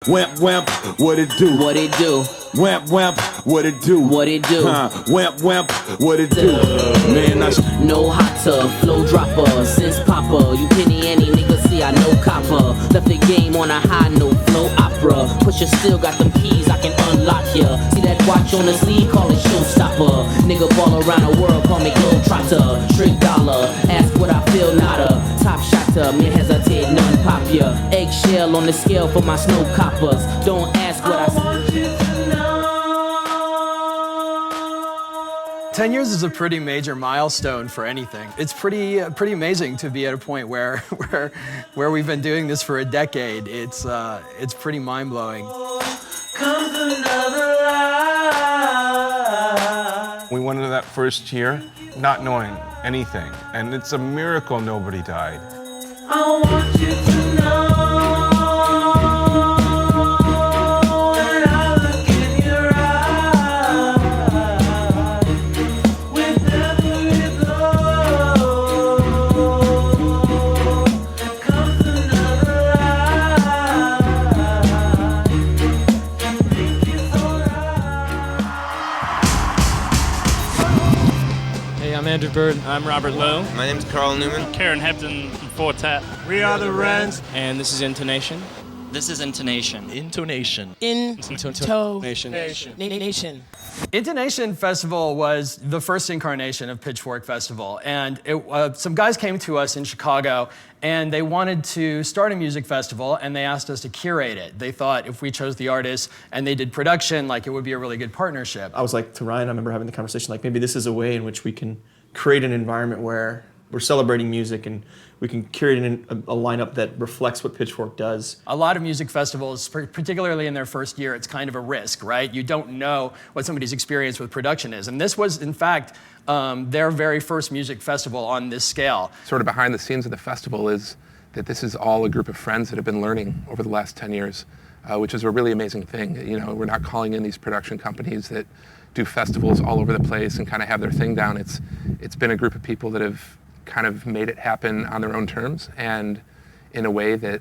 Wamp, wamp, what it do? What it do? Wamp, wamp, what it do? What it do? Wamp, wamp, what it do? Man, I no hot tub, flow dropper, since popper. You penny any nigga, see I know copper. Left the game on a high note, flow opera. Pusha still got them keys, I can unlock ya. See that watch on the sleeve, call it showstopper. Nigga ball around the world, call me globetrotter. Trick dollar, ask what I feel, nada. Top shotter, me hesitate, none pop ya. Eggshell on the scale for my snow coppers. Don't ask what I want you to know. 10 years is a pretty major milestone for anything. It's pretty amazing to be at a point where we've been doing this for a decade. It's pretty mind-blowing. Comes another life. We went into that first year not knowing anything, and it's a miracle nobody died. I want you to know. I'm Andrew Bird. I'm Robert Lowe. My name's Carl Newman. Karen Hepton from Fortet. We are the Wrens. And this is Intonation. This is Intonation. Intonation. Intonation. Intonation Festival was the first incarnation of Pitchfork Festival, and some guys came to us in Chicago, and they wanted to start a music festival, and they asked us to curate it. They thought if we chose the artists and they did production, like it would be a really good partnership. I was like to Ryan, I remember having the conversation, like maybe this is a way in which we can create an environment where we're celebrating music and we can curate a lineup that reflects what Pitchfork does. A lot of music festivals, particularly in their first year, it's kind of a risk, right? You don't know what somebody's experience with production is. And this was, in fact, their very first music festival on this scale. Sort of behind the scenes of the festival is that this is all a group of friends that have been learning over the last 10 years, which is a really amazing thing. You know, we're not calling in these production companies that do festivals all over the place and kind of have their thing down. It's been a group of people that have kind of made it happen on their own terms and in a way that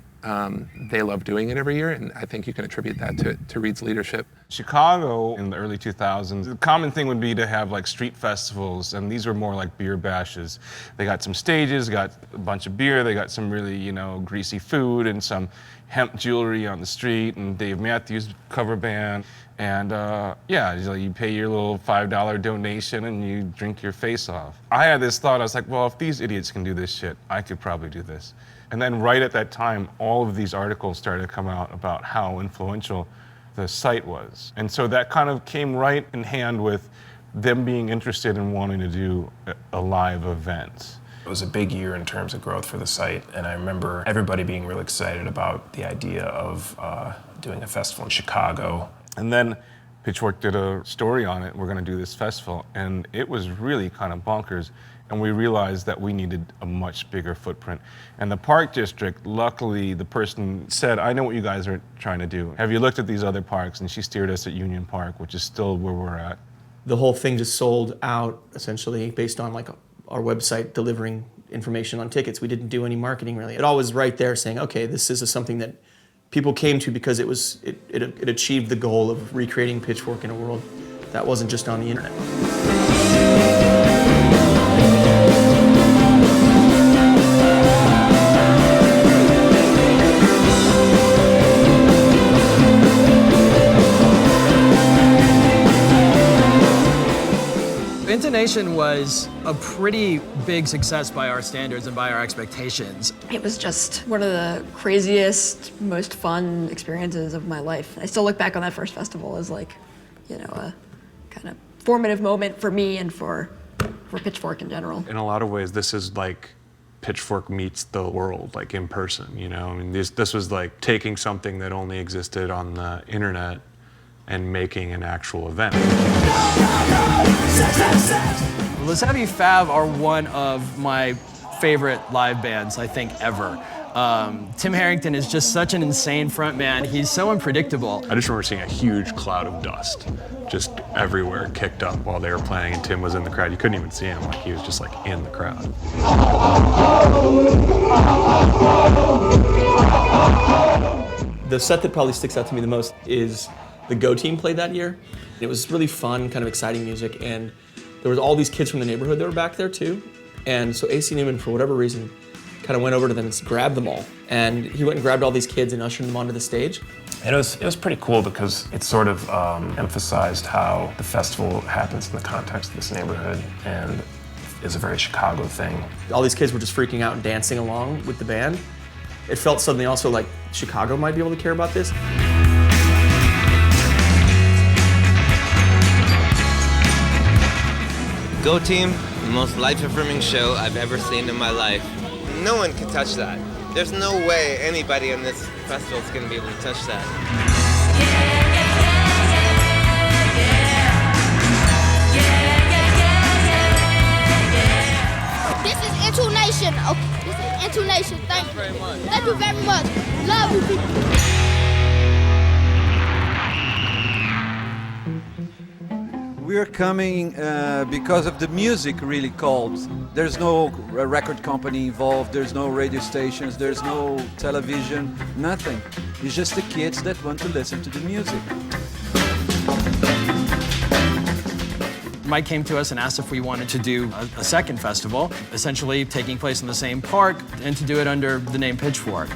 they love doing it every year, and I think you can attribute that to Reed's leadership. Chicago in the early 2000s, the common thing would be to have like street festivals, and these were more like beer bashes. They got some stages, got a bunch of beer, they got some really, you know, greasy food and some hemp jewelry on the street, and Dave Matthews cover band. And yeah, you pay your little $5 donation and you drink your face off. I had this thought, I was like, well, if these idiots can do this shit, I could probably do this. And then right at that time, all of these articles started to come out about how influential the site was. And so that kind of came right in hand with them being interested in wanting to do a live event. It was a big year in terms of growth for the site, and I remember everybody being really excited about the idea of doing a festival in Chicago. And then Pitchfork did a story on it, we're gonna do this festival, and it was really kind of bonkers. And we realized that we needed a much bigger footprint. And the Park District, luckily, the person said, I know what you guys are trying to do. Have you looked at these other parks? And she steered us at Union Park, which is still where we're at. The whole thing just sold out, essentially, based on like our website delivering information on tickets. We didn't do any marketing, really. It all was right there saying, okay, this is something that people came to because it achieved the goal of recreating Pitchfork in a world that wasn't just on the internet. Intonation was a pretty big success by our standards and by our expectations. It was just one of the craziest, most fun experiences of my life. I still look back on that first festival as like, you know, a kind of formative moment for me and for Pitchfork in general. In a lot of ways, this is like Pitchfork meets the world, like in person, you know? I mean, this was like taking something that only existed on the internet and making an actual event. Les Happy Fab are one of my favorite live bands, I think, ever. Tim Harrington is just such an insane frontman. He's so unpredictable. I just remember seeing a huge cloud of dust just everywhere kicked up while they were playing, and Tim was in the crowd. You couldn't even see him, like he was just like in the crowd. The set that probably sticks out to me the most is the Go team played that year. It was really fun, kind of exciting music, and there was all these kids from the neighborhood that were back there too. And so AC Newman, for whatever reason, kind of went over to them and grabbed them all. And he went and grabbed all these kids and ushered them onto the stage. And it was pretty cool because it sort of emphasized how the festival happens in the context of this neighborhood and is a very Chicago thing. All these kids were just freaking out and dancing along with the band. It felt suddenly also like Chicago might be able to care about this. Go Team, the most life-affirming show I've ever seen in my life. No one can touch that. There's no way anybody in this festival is going to be able to touch that. This is Intonation. Okay, this is Intonation. Thank you very much. Thank you very much. Love you people. We're coming because of the music really called. There's no record company involved, there's no radio stations, there's no television, nothing. It's just the kids that want to listen to the music. Mike came to us and asked if we wanted to do a second festival, essentially taking place in the same park, and to do it under the name Pitchfork.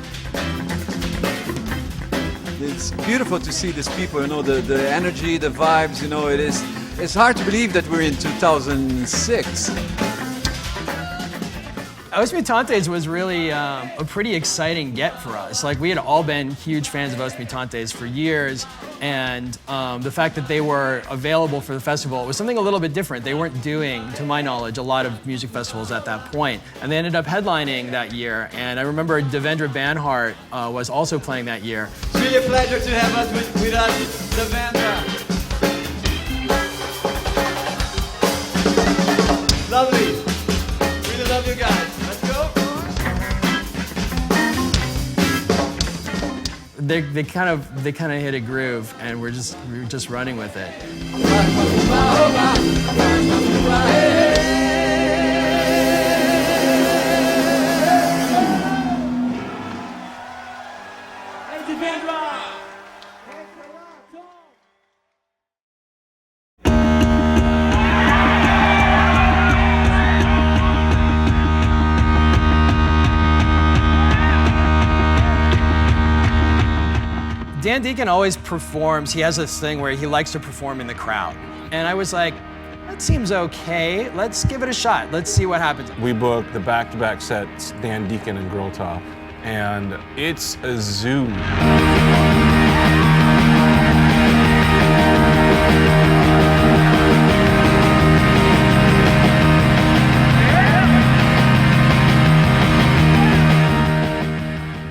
It's beautiful to see these people, you know, the energy, the vibes, you know, it's hard to believe that we're in 2006. Os Mutantes was really a pretty exciting get for us. Like, we had all been huge fans of Os Mutantes for years, and the fact that they were available for the festival was something a little bit different. They weren't doing, to my knowledge, a lot of music festivals at that point. And they ended up headlining that year, and I remember Devendra Banhart was also playing that year. It's really a pleasure to have us with us, Devendra. Lovely. Really love you guys. Let's go. They kind of hit a groove, and we're just running with it. Dan Deacon always performs. He has this thing where he likes to perform in the crowd. And I was like, that seems okay. Let's give it a shot. Let's see what happens. We booked the back-to-back sets, Dan Deacon and Girl Talk, and it's a zoo.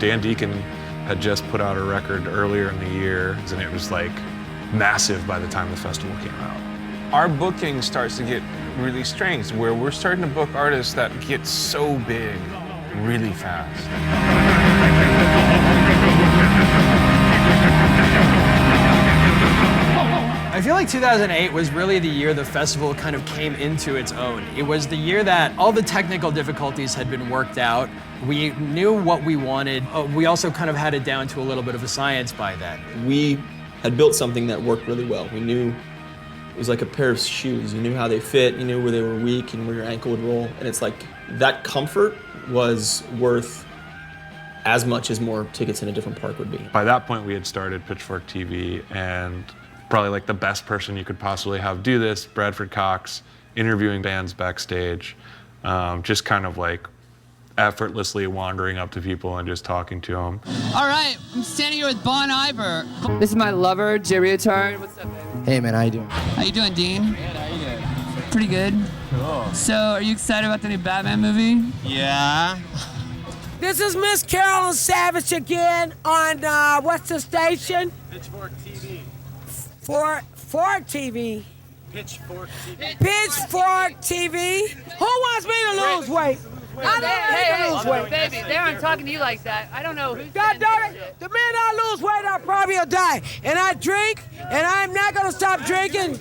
Dan Deacon had just put out a record earlier in the year, and it was like massive by the time the festival came out. Our booking starts to get really strange, where we're starting to book artists that get so big really fast. I feel like 2008 was really the year the festival kind of came into its own. It was the year that all the technical difficulties had been worked out. We knew what we wanted. We also kind of had it down to a little bit of a science by then. We had built something that worked really well. We knew it was like a pair of shoes. You knew how they fit, you knew where they were weak and where your ankle would roll. And it's like that comfort was worth as much as more tickets in a different park would be. By that point, we had started Pitchfork TV, and probably like the best person you could possibly have do this, Bradford Cox, interviewing bands backstage, just kind of like effortlessly wandering up to people and just talking to them. All right, I'm standing here with Bon Iver. This is my lover, Jerry Atard. What's up, baby? Hey, man, how you doing? How you doing, Dean? Good, how you doing? Pretty good. Cool. So, are you excited about the new Batman movie? Yeah. This is Miss Carolyn Savage again on, what's the station? Pitchfork TV. For TV. Pitchfork TV. Pitchfork TV. Who wants me to lose weight? I don't lose weight. Baby, they aren't talking to you like that. I don't know who's. God darn it! The minute I lose weight, I probably will die. And I drink, and I'm not gonna stop drinking.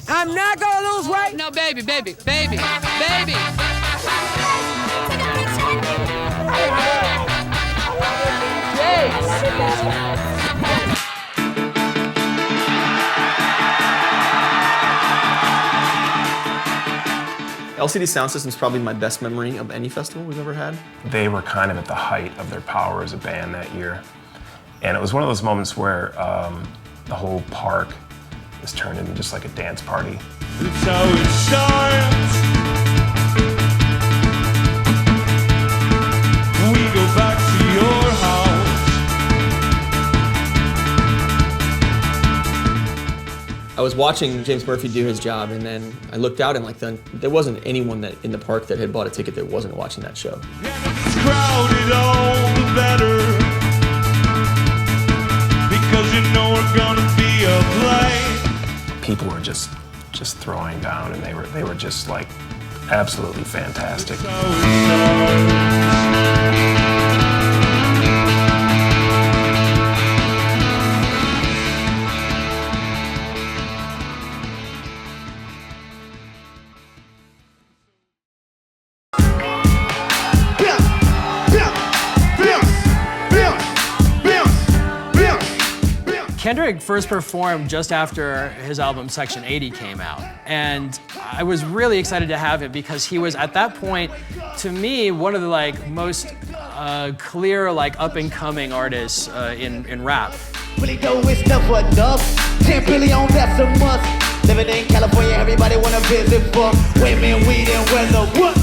I'm not gonna lose weight. No, baby. LCD Soundsystem is probably my best memory of any festival we've ever had. They were kind of at the height of their power as a band that year. And it was one of those moments where the whole park was turned into just like a dance party. It's how it starts. We go back to your house. I was watching James Murphy do his job, and then I looked out and like there wasn't anyone that in the park that had bought a ticket that wasn't watching that show. It's crowded all the better, because you know we're gonna be a play. People were just throwing down, and they were just like absolutely fantastic. Kendrick first performed just after his album Section 80 came out, and I was really excited to have him because he was at that point, to me, one of the like most clear like up and coming artists in rap. Really though it's never enough. 10 billion, that's a must. Living in California, everybody wanna visit for women, weed, and weather. What?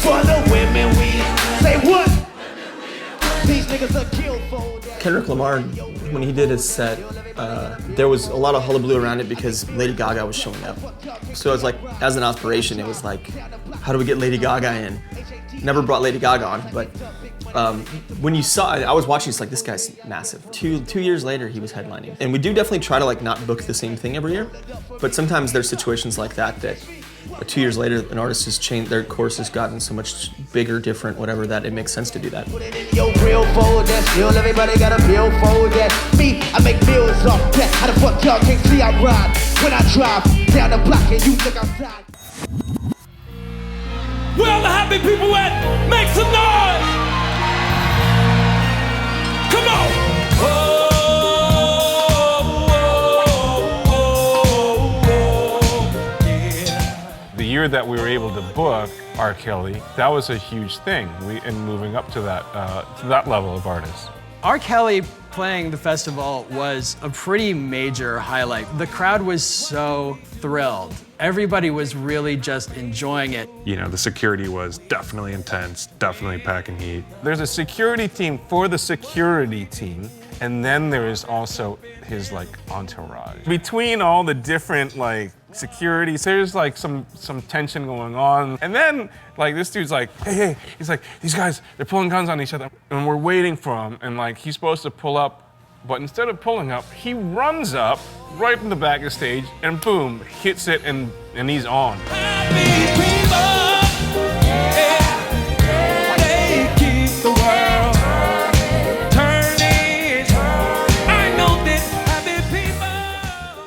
For the women, weed. Say what? These niggas are killed for that. Kendrick Lamar, when he did his set, there was a lot of hullabaloo around it because Lady Gaga was showing up. So it was like, as an aspiration, it was like, how do we get Lady Gaga in? Never brought Lady Gaga on, but when you saw it, I was watching, it's like, this guy's massive. Two years later, he was headlining. And we do definitely try to like not book the same thing every year, but sometimes there's situations like that 2 years later, an artist has changed, their course has gotten so much bigger, different, whatever, that it makes sense to do that. Yo, real for that, still everybody got a bill for that. Me, I make bills off that. How the fuck y'all can't see I ride when I drive down the block and you look outside? Where all the happy people at? Make some noise! Come on! The year that we were able to book R. Kelly, that was a huge thing. In moving up to that level of artists. R. Kelly playing the festival was a pretty major highlight. The crowd was so thrilled. Everybody was really just enjoying it. You know, the security was definitely intense, definitely packing heat. There's a security team for the security team, and then there is also his like entourage. Between all the different like securities, there's like some tension going on. And then like this dude's like, hey, he's like, these guys, they're pulling guns on each other, and we're waiting for him, and like he's supposed to pull up, but instead of pulling up, he runs up right in the back of the stage and boom, hits it, and he's on.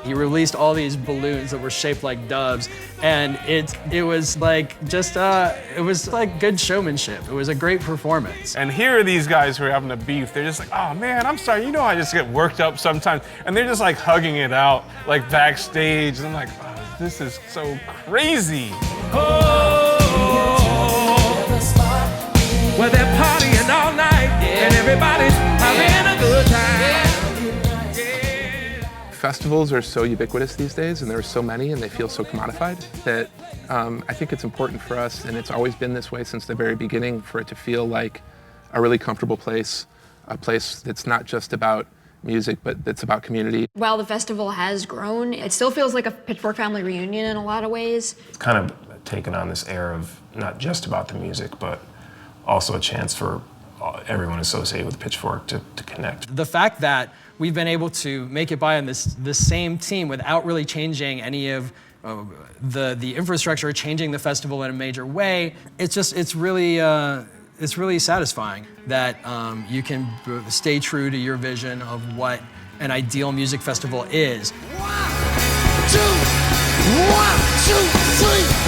He released all these balloons that were shaped like doves, and it was like just it was like good showmanship. It was a great performance. And here are these guys who are having a beef. They're just like, oh man, I'm sorry. You know I just get worked up sometimes, and they're just like hugging it out like backstage. And I'm like, oh, this is so crazy. Well, they're partying all night, and everybody's having a good time. Festivals are so ubiquitous these days, and there are so many, and they feel so commodified that I think it's important for us, and it's always been this way since the very beginning, for it to feel like a really comfortable place, a place that's not just about music, but that's about community. While the festival has grown, it still feels like a Pitchfork family reunion in a lot of ways. It's kind of taken on this air of not just about the music, but also a chance for everyone associated with Pitchfork to connect. The fact that we've been able to make it by on this same team without really changing any of the infrastructure, changing the festival in a major way, it's really satisfying that you can stay true to your vision of what an ideal music festival is. 1, 2, 3.